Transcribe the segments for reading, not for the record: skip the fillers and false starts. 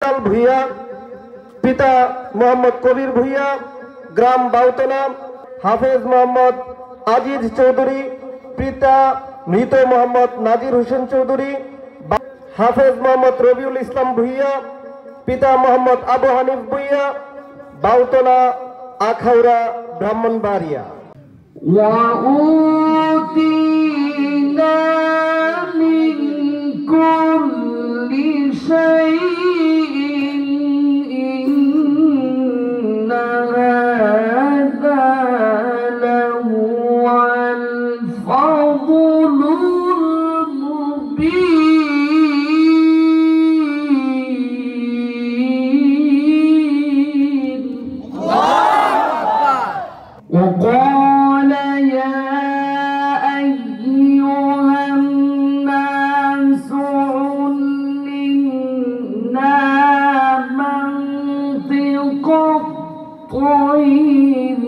ভূঁইয়া, পিতা মোহাম্মদ কবির ভূঁইয়া, গ্রাম বাউতলা। হাফেজ মোহাম্মদ আজিজ চৌধুরী, পিতা মৃত মোহাম্মদ নাজির হোসেন চৌধুরী। হাফেজ মোহাম্মদ রবিউল ইসলাম ভূঁইয়া, পিতা মোহাম্মদ আবু হানিফ ভূঁইয়া, বাউতলা, আখাউড়া, ব্রাহ্মণবাড়িয়া। وقال يا أيها الناس علمنا منطق الطير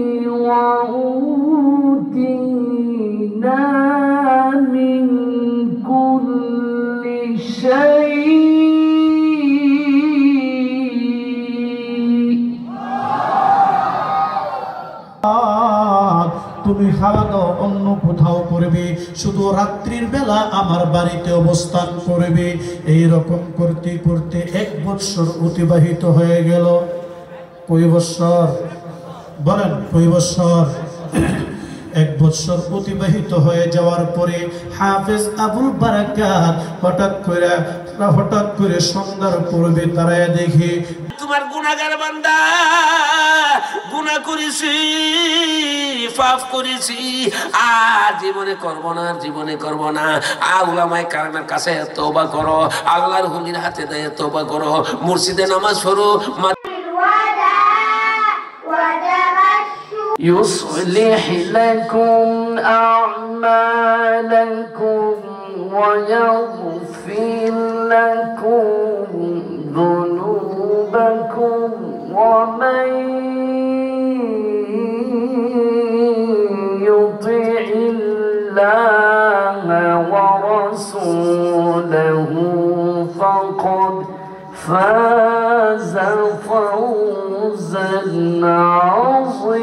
وأوتينا من كل شيء তুমি খাওয়া দাওয়া অন্য কোথাও করবে, শুধু রাত্রির বেলা আমার বাড়িতে অবস্থান করবে। এই রকম করতে করতে 1 বৎসর অতিবাহিত হয়ে গেল। কয় বৎসর বলেন? কয় বৎসর? 1 বৎসর অতিবাহিত হয়ে যাওয়ার পরে হাফেজ আবুল বারাকাত হঠাৎ করে সন্ধ্যার পূর্বে তারায় দেখে তোমার গুনাহগার বান্দা, গুনাহ করেছি, পাপ করেছি, আর জীবনে করব না, জীবনে করব না। উলামায়ে কেরামের কাছে তওবা করো, আল্লাহর হুলির হাতে দিয়ে তওবা করো, মসজিদে নামাজ পড়ো। يصلح لكم أعمالكم ويغفر لكم ذنوبكم ومن يطع الله ورسوله فقد فاز فوزا عظيما.